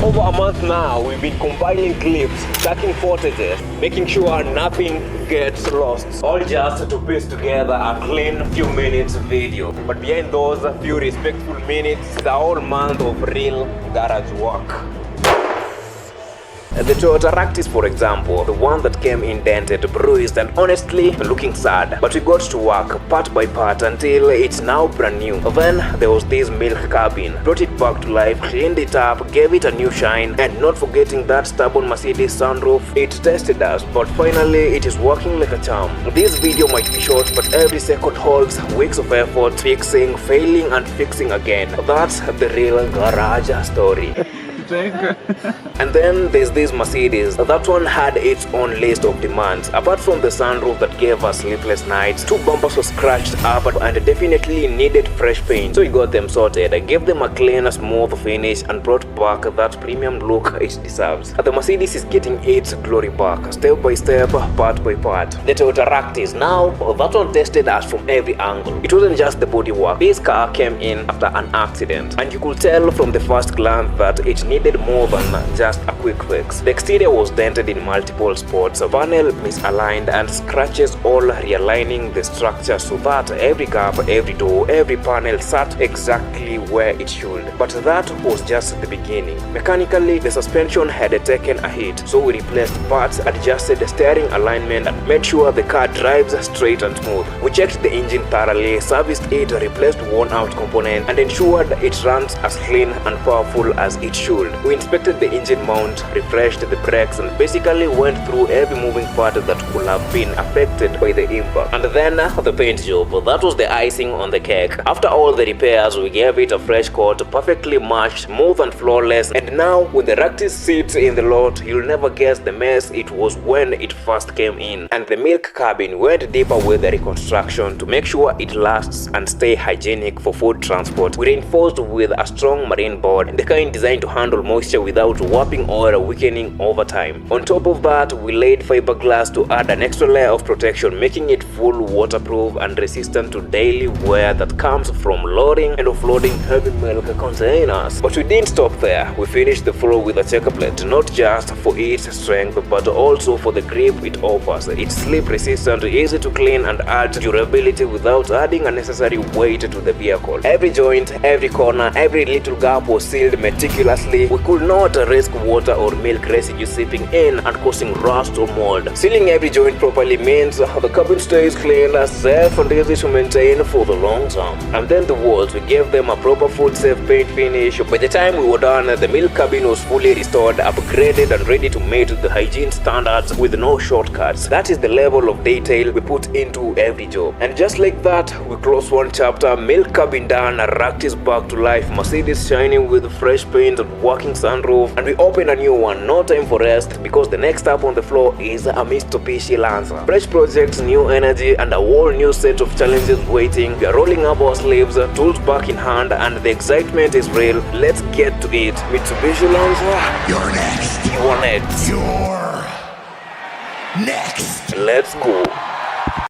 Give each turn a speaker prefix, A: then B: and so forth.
A: Over a month now, we've been compiling clips, tracking footages, making sure nothing gets lost. All just to piece together a clean few minutes video. But behind those few respectful minutes is a whole month of real garage work. The Toyota Ractis, for example, the one that came indented, bruised and honestly looking sad. But we got to work part by part until it's now brand new. Then there was this milk cabin, brought it back to life, cleaned it up, gave it a new shine, and not forgetting that stubborn Mercedes sunroof. It tested us, but finally it is working like a charm. This video might be short, but every second holds weeks of effort, fixing, failing and fixing again. That's the real garage story. And then there's this Mercedes. That one had its own list of demands. Apart from the sunroof that gave us sleepless nights, two bumpers were scratched up and definitely needed fresh paint. So we got them sorted. I gave them a clean, smooth finish and brought back that premium look it deserves. The Mercedes is getting its glory back, step by step, part by part. The Toyota Ractis, now that one tested us from every angle. It wasn't just the bodywork. This car came in after an accident, and you could tell from the first glance that it needed more than just a quick fix. The exterior was dented in multiple spots, a panel misaligned and scratches all realigning the structure so that every gap, every door, every panel sat exactly where it should. But that was just the beginning. Mechanically, the suspension had taken a hit, so we replaced parts, adjusted the steering alignment and made sure the car drives straight and smooth. We checked the engine thoroughly, serviced it, replaced worn out components and ensured it runs as clean and powerful as it should. We inspected the engine mount, refreshed the brakes and basically went through every moving part that could have been affected by the impact. And then the paint job, that was the icing on the cake. After all the repairs, we gave it a fresh coat, perfectly matched, smooth and flawless. And now when the Ractis sits in the lot, you'll never guess the mess it was when it first came in. And the milk cabin went deeper with the reconstruction to make sure it lasts and stay hygienic for food transport. We reinforced with a strong marine board, the kind designed to handle moisture without warping or weakening over time. On top of that, we laid fiberglass to add an extra layer of protection, making it full waterproof and resistant to daily wear that comes from loading and offloading heavy milk containers. But we didn't stop there. We finished the floor with a checker plate, not just for its strength but also for the grip it offers. It's slip resistant, easy to clean and adds durability without adding unnecessary weight to the vehicle. Every joint, every corner, every little gap was sealed meticulously. We could not risk water or milk residue seeping in and causing rust or mold. Sealing every joint properly means the cabin stays clean, safe and easy to maintain for the long term. And then the walls, we gave them a proper food safe paint finish. By the time we were done, the milk cabin was fully restored, upgraded and ready to meet the hygiene standards with no shortcuts. That is the level of detail we put into every job. And just like that, we close one chapter, milk cabin done, Ractis back to life, Mercedes shining with fresh paint and working sunroof, and we open a new one. No time for rest, because the next up on the floor is a Mitsubishi Lancer. Fresh projects, new energy and a whole new set of challenges waiting. We are rolling up our sleeves, tools back in hand, and the excitement is real. Let's get to it. Mitsubishi Lancer,
B: you're next.
A: You are next.
B: You're next.
A: Let's go.